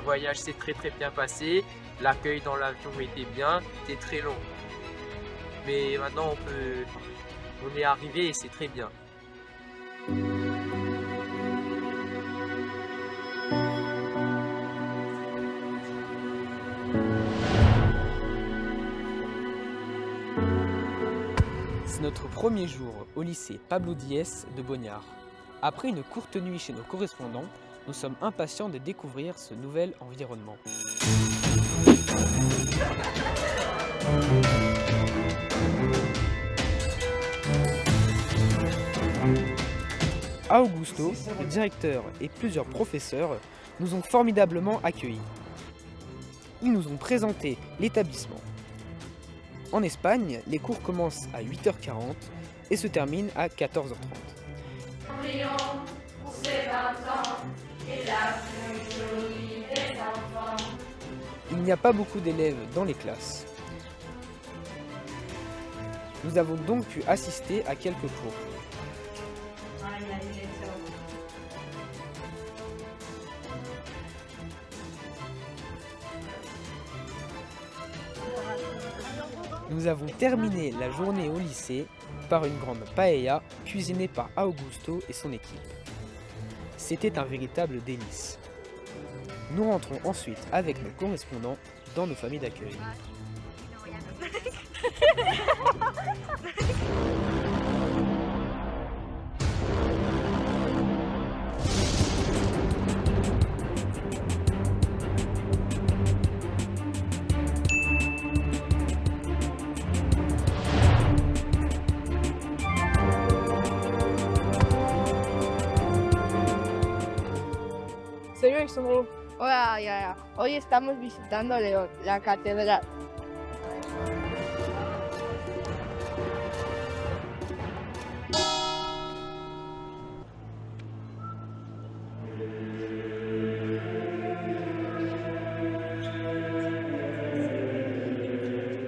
voyage s'est très bien passé. L'accueil dans l'avion était bien, c'était très long. Mais maintenant on est arrivé et c'est très bien. C'est notre premier jour au lycée Pablo Diez de Bognars. Après une courte nuit chez nos correspondants, nous sommes impatients de découvrir ce nouvel environnement. Augusto, le directeur et plusieurs professeurs nous ont formidablement accueillis. Ils nous ont présenté l'établissement. En Espagne, les cours commencent à 8h40 et se terminent à 14h30. Il n'y a pas beaucoup d'élèves dans les classes. Nous avons donc pu assister à quelques cours. Nous avons terminé la journée au lycée par une grande paella cuisinée par Augusto et son équipe. C'était un véritable délice. Nous rentrons ensuite avec nos correspondants dans nos familles d'accueil. Salut Alexandro. Hola, Yaya. Hoy estamos visitando León, la catedral.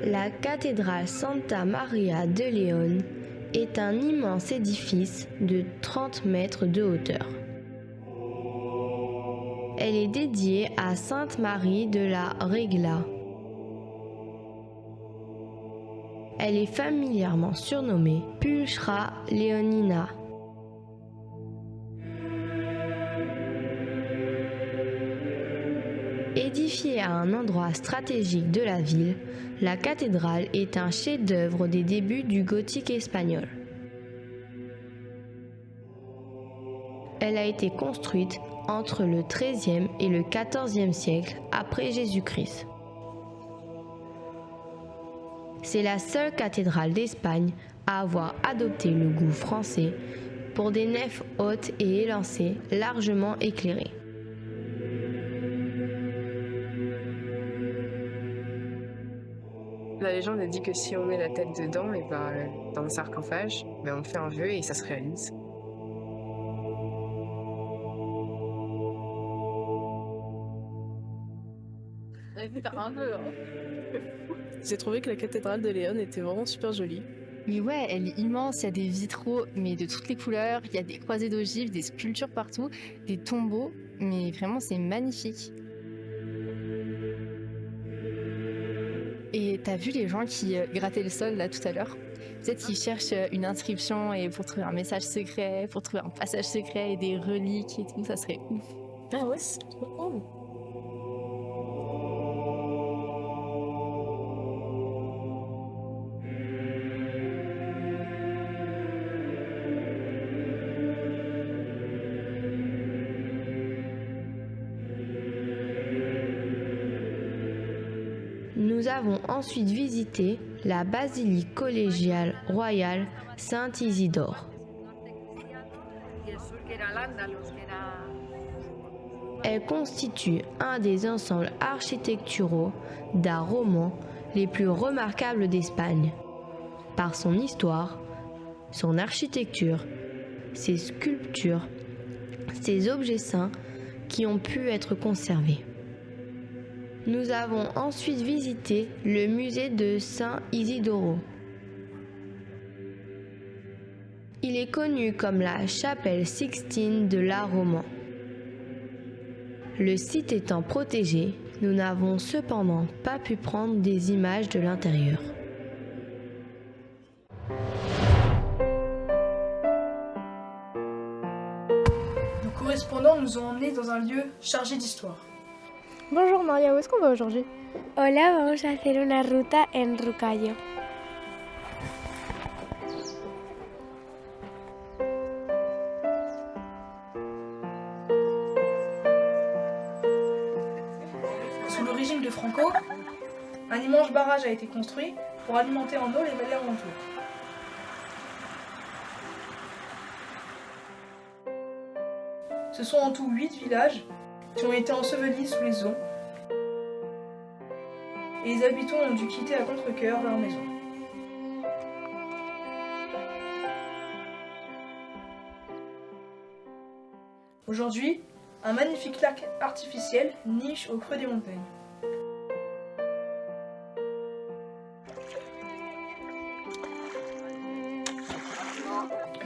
La cathédrale Santa Maria de León est un immense édifice de 30 mètres de hauteur. Elle est dédiée à Sainte Marie de la Regla. Elle est familièrement surnommée Pulchra Leonina. Édifiée à un endroit stratégique de la ville, la cathédrale est un chef-d'œuvre des débuts du gothique espagnol. Elle a été construite entre le XIIIe et le XIVe siècle après Jésus-Christ. C'est la seule cathédrale d'Espagne à avoir adopté le goût français pour des nefs hautes et élancées largement éclairées. La légende dit que si on met la tête dedans, et dans le sarcophage, on fait un vœu et ça se réalise. J'ai trouvé que la cathédrale de Léon était vraiment super jolie. Mais ouais, elle est immense, il y a des vitraux, mais de toutes les couleurs, il y a des croisées d'ogives, des sculptures partout, des tombeaux, mais vraiment c'est magnifique. Et t'as vu les gens qui grattaient le sol là tout à l'heure? Peut-être qu'ils cherchent une inscription et pour trouver un message secret, pour trouver un passage secret et des reliques et tout, ça serait ouf. Ah ouais, c'est trop cool. Nous avons ensuite visité la basilique collégiale royale Saint-Isidore. Elle constitue un des ensembles architecturaux d'art roman les plus remarquables d'Espagne, par son histoire, son architecture, ses sculptures, ses objets saints qui ont pu être conservés. Nous avons ensuite visité le musée de Saint Isidoro. Il est connu comme la chapelle Sixtine de l'art roman. Le site étant protégé, nous n'avons cependant pas pu prendre des images de l'intérieur. Nos correspondants nous ont emmenés dans un lieu chargé d'histoire. Bonjour Maria, où est-ce qu'on va aujourd'hui? Hola, vamos a hacer una ruta en Rucayo. Sous le régime de Franco, un immense barrage a été construit pour alimenter en eau les vallées alentours. Ce sont en tout 8 villages qui ont été ensevelis sous les eaux et les habitants ont dû quitter à contre-cœur leur maison. Aujourd'hui, un magnifique lac artificiel niche au creux des montagnes.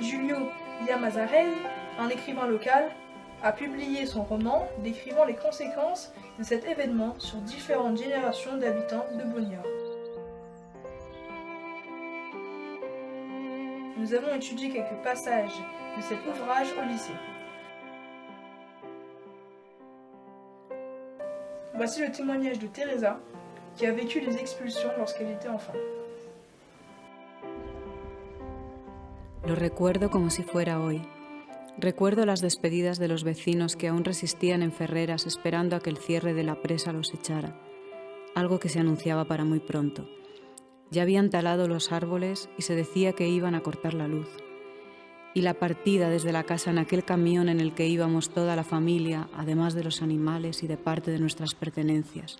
Giulio Llamazares, un écrivain local, a publié son roman décrivant les conséquences de cet événement sur différentes générations d'habitants de Bognor. Nous avons étudié quelques passages de cet ouvrage au lycée. Voici le témoignage de Teresa, qui a vécu les expulsions lorsqu'elle était enfant. Lo recuerdo como si fuera hoy. Recuerdo las despedidas de los vecinos que aún resistían en Ferreras esperando a que el cierre de la presa los echara, algo que se anunciaba para muy pronto. Ya habían talado los árboles y se decía que iban a cortar la luz. Y la partida desde la casa en aquel camión en el que íbamos toda la familia, además de los animales y de parte de nuestras pertenencias.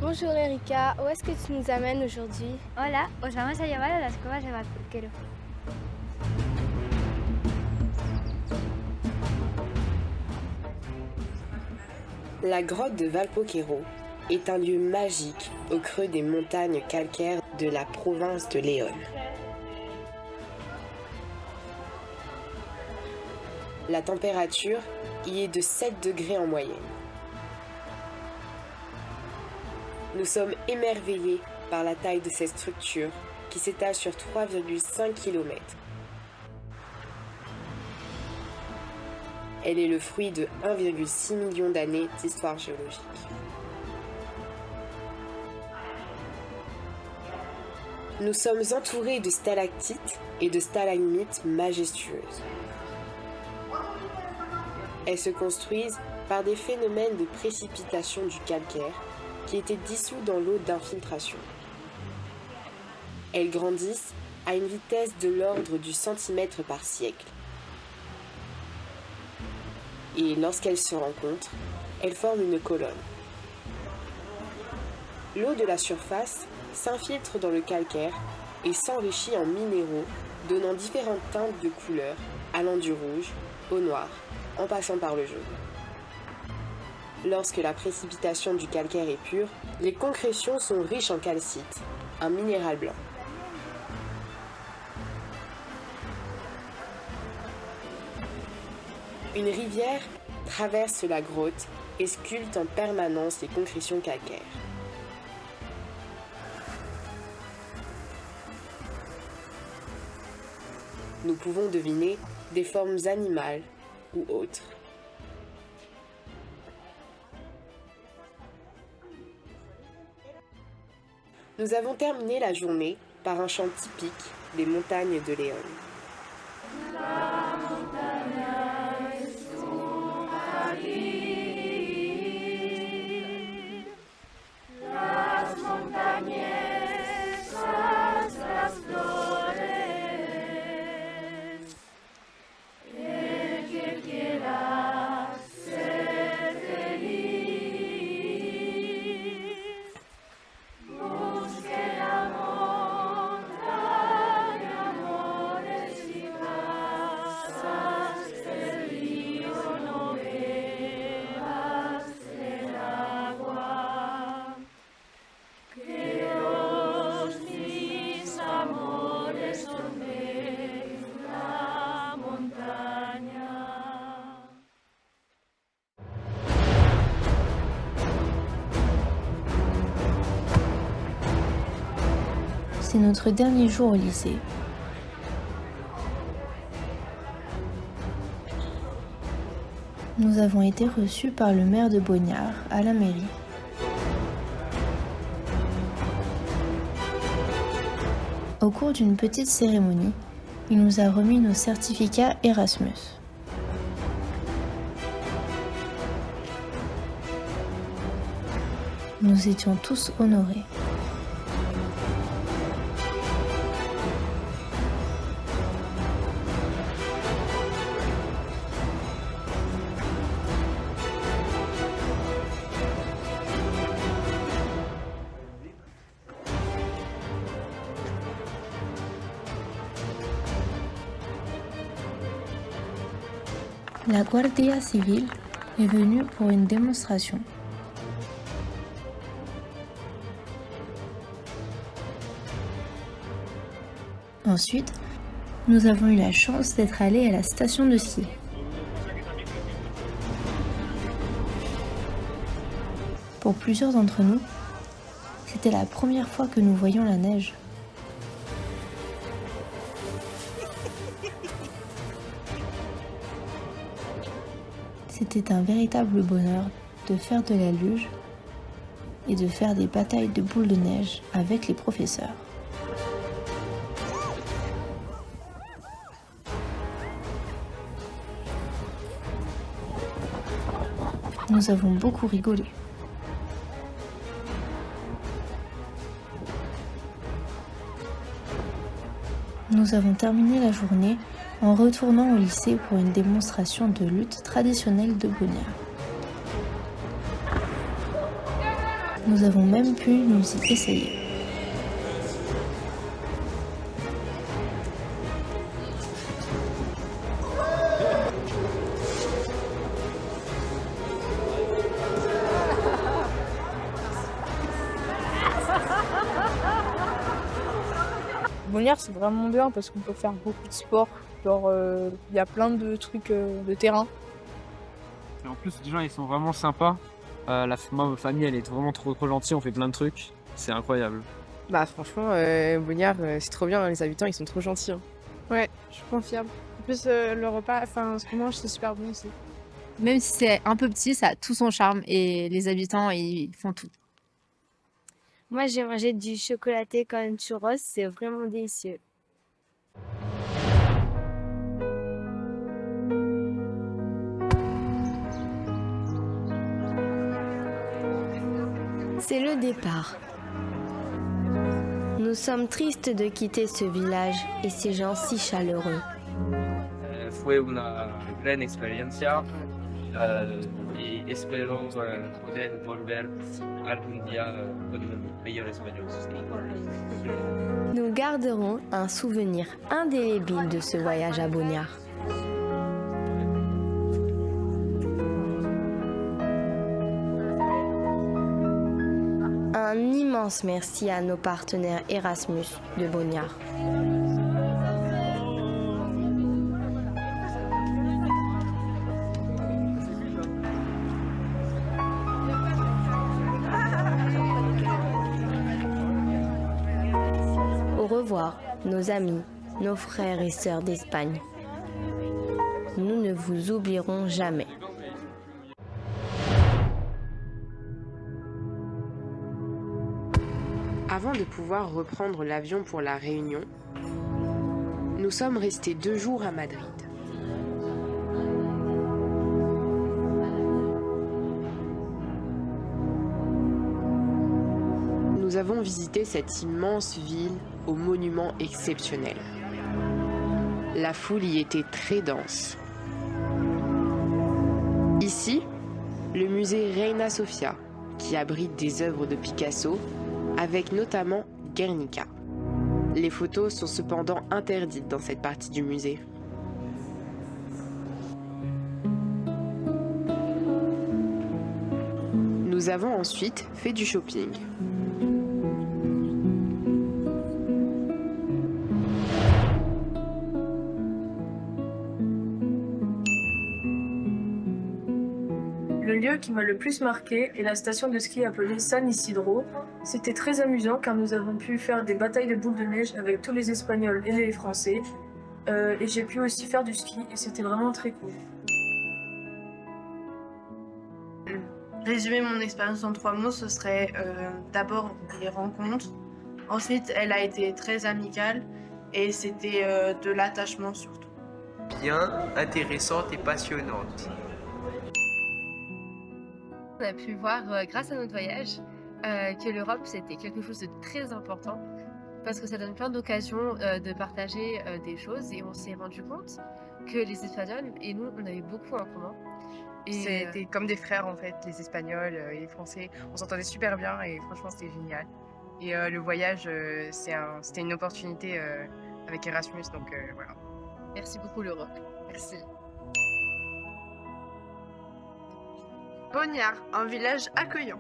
Bonjour Erika, où est-ce que tu nous amènes aujourd'hui? Hola, os vamos a llevar a las cuevas de Valporquero. La grotte de Valporquero est un lieu magique au creux des montagnes calcaires de la province de León. La température y est de 7 degrés en moyenne. Nous sommes émerveillés par la taille de cette structure qui s'étale sur 3,5 km. Elle est le fruit de 1,6 million d'années d'histoire géologique. Nous sommes entourés de stalactites et de stalagmites majestueuses. Elles se construisent par des phénomènes de précipitation du calcaire qui était dissous dans l'eau d'infiltration. Elles grandissent à une vitesse de l'ordre du centimètre par siècle. Et lorsqu'elles se rencontrent, elles forment une colonne. L'eau de la surface s'infiltre dans le calcaire et s'enrichit en minéraux, donnant différentes teintes de couleurs, allant du rouge au noir, en passant par le jaune. Lorsque la précipitation du calcaire est pure, les concrétions sont riches en calcite, un minéral blanc. Une rivière traverse la grotte et sculpte en permanence les concrétions calcaires. Nous pouvons deviner des formes animales ou autres. Nous avons terminé la journée par un chant typique des montagnes de León. C'est notre dernier jour au lycée. Nous avons été reçus par le maire de Bognard à la mairie. Au cours d'une petite cérémonie, il nous a remis nos certificats Erasmus. Nous étions tous honorés. La Guardia Civile est venue pour une démonstration. Ensuite, nous avons eu la chance d'être allés à la station de ski. Pour plusieurs d'entre nous, c'était la première fois que nous voyions la neige. C'était un véritable bonheur de faire de la luge et de faire des batailles de boules de neige avec les professeurs. Nous avons beaucoup rigolé. Nous avons terminé la journée en retournant au lycée pour une démonstration de lutte traditionnelle de Bognard. Nous avons même pu nous y essayer. Bognard, c'est vraiment bien parce qu'on peut faire beaucoup de sport. Genre, il y a plein de trucs de terrain. Et en plus, les gens, ils sont vraiment sympas. Moi, ma famille, elle est vraiment trop gentille, on fait plein de trucs. C'est incroyable. Bah franchement, Bognard, c'est trop bien, les habitants, ils sont trop gentils. Ouais, je suis confiante. En plus, le repas, ce qu'on mange, c'est super bon aussi. Même si c'est un peu petit, ça a tout son charme et les habitants, ils font tout. Moi, j'ai mangé du chocolaté con churros, c'est vraiment délicieux. C'est le départ. Nous sommes tristes de quitter ce village et ces gens si chaleureux. Fue una gran experiencia y espero poder volver algún día con mejores sueños. Nous garderons un souvenir indélébile de ce voyage à Bognard. Un immense merci à nos partenaires Erasmus de Bognard. Au revoir, nos amis, nos frères et sœurs d'Espagne. Nous ne vous oublierons jamais. Avant de pouvoir reprendre l'avion pour la Réunion, nous sommes restés 2 jours à Madrid. Nous avons visité cette immense ville aux monuments exceptionnels. La foule y était très dense. Ici, le musée Reina Sofia, qui abrite des œuvres de Picasso, avec notamment Guernica. Les photos sont cependant interdites dans cette partie du musée. Nous avons ensuite fait du shopping. Le lieu qui m'a le plus marqué est la station de ski appelée San Isidro. C'était très amusant car nous avons pu faire des batailles de boules de neige avec tous les Espagnols et les Français. Et j'ai pu aussi faire du ski et c'était vraiment très cool. Résumer mon expérience en 3 mots, ce serait d'abord les rencontres. Ensuite, elle a été très amicale et c'était de l'attachement surtout. Bien, intéressante et passionnante. On a pu voir, grâce à notre voyage, que l'Europe c'était quelque chose de très important parce que ça donne plein d'occasions de partager des choses et on s'est rendu compte que les Espagnols et nous, on avait beaucoup en commun. C'était comme des frères en fait, les Espagnols et les Français. On s'entendait super bien et franchement c'était génial. Et le voyage, c'était une opportunité avec Erasmus, donc voilà. Merci beaucoup l'Europe. Merci. Bognard, un village accueillant.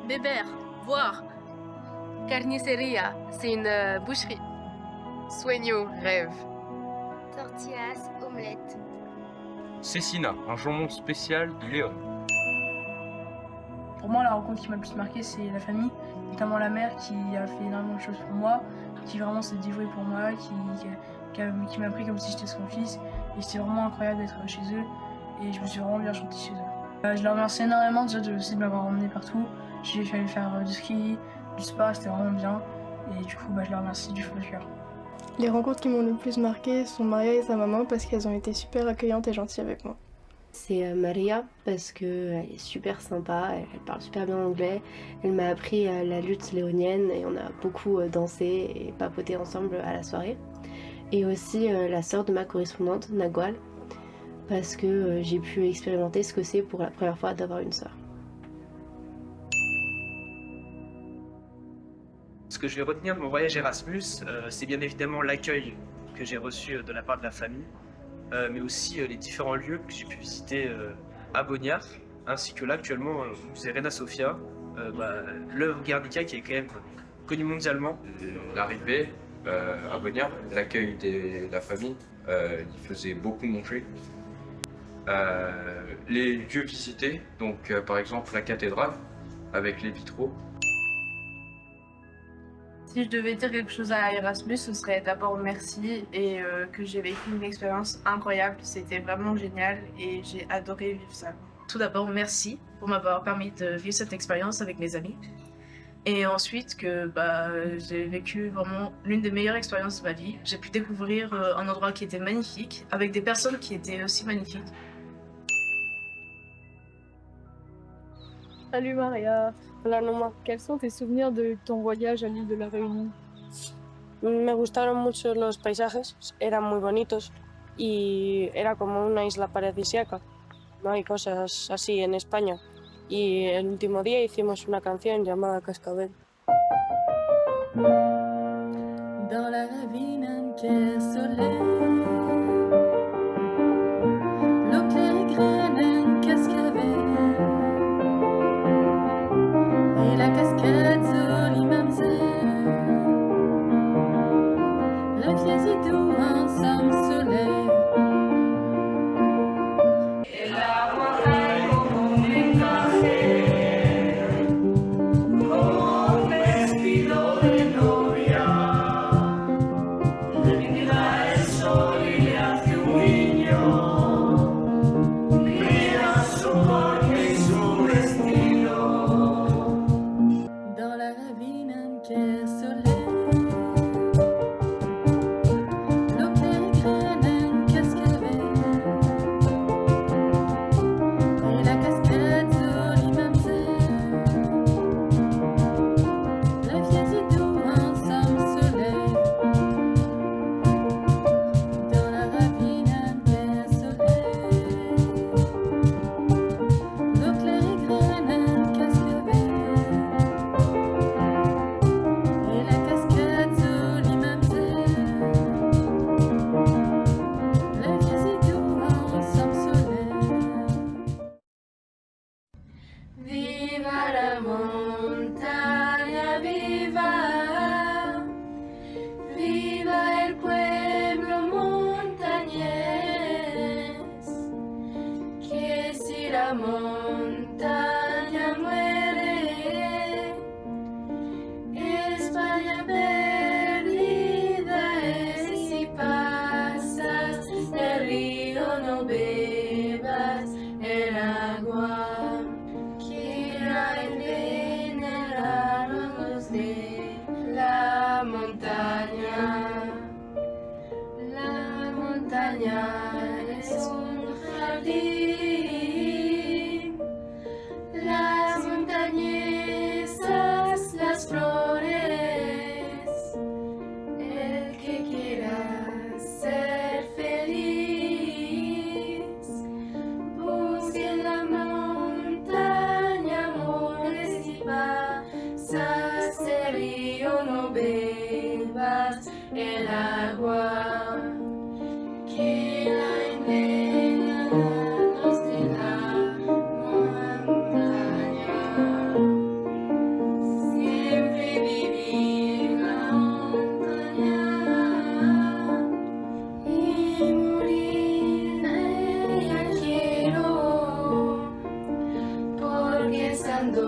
Beber, voir. Carniceria, c'est une boucherie. Sueño, rêve. Tortillas, omelette. Cecina, un jambon spécial de Léon. Pour moi, la rencontre qui m'a le plus marqué, c'est la famille, notamment la mère qui a fait énormément de choses pour moi, qui vraiment s'est dévouée pour moi, qui m'a pris comme si j'étais son fils. Et c'était vraiment incroyable d'être chez eux et je me suis vraiment bien sentie chez eux. Je leur remercie énormément déjà de m'avoir emmené partout. J'ai fait faire du ski, du spa, c'était vraiment bien. Et du coup, je leur remercie du fond du cœur. Les rencontres qui m'ont le plus marqué sont Maria et sa maman parce qu'elles ont été super accueillantes et gentilles avec moi. C'est Maria parce qu'elle est super sympa, elle parle super bien anglais. Elle m'a appris la lutte léonienne et on a beaucoup dansé et papoté ensemble à la soirée. Et aussi la sœur de ma correspondante, Nagual, parce que j'ai pu expérimenter ce que c'est pour la première fois d'avoir une sœur. Ce que je vais retenir de mon voyage Erasmus, c'est bien évidemment l'accueil que j'ai reçu de la part de la famille, mais aussi les différents lieux que j'ai pu visiter à Bognard, ainsi que là actuellement au musée Reina Sofia, l'œuvre Guernica qui est quand même connue mondialement. L'arrivée à Bognard, l'accueil de la famille, il faisait beaucoup manger. Les lieux visités, donc par exemple la cathédrale avec les vitraux. Si je devais dire quelque chose à Erasmus, ce serait d'abord merci et que j'ai vécu une expérience incroyable. C'était vraiment génial et j'ai adoré vivre ça. Tout d'abord, merci pour m'avoir permis de vivre cette expérience avec mes amis. Et ensuite, que j'ai vécu vraiment l'une des meilleures expériences de ma vie. J'ai pu découvrir un endroit qui était magnifique, avec des personnes qui étaient aussi magnifiques. Salut Maria. Hola Noma. Quels sont tes souvenirs de ton voyage à l'île de la Réunion? Me gustaron mucho los paisajes, eran muy bonitos y era como una isla paradisíaca. No hay cosas así en España. Y el último día hicimos una canción llamada Cascabel. Dans la ravine, un quai soleil. L'eau claire graine, un cascabel. Et la cascade Zoli Mamselle. La vieille doux en somme soleil. Et la montagne como un encaje. Con vestido de novia. Le vendrá el sol. montaña perdida es si pasas el río no bebas el agua que irá envenenar los de la montaña. La montaña es un jardín, las montañesas, las flores, el que quiera ser feliz, busque en la montaña amores y pasas el río, no bebas el agua que la envenena los de la montaña. Siempre vivir la montaña y morir de ella quiero, porque estando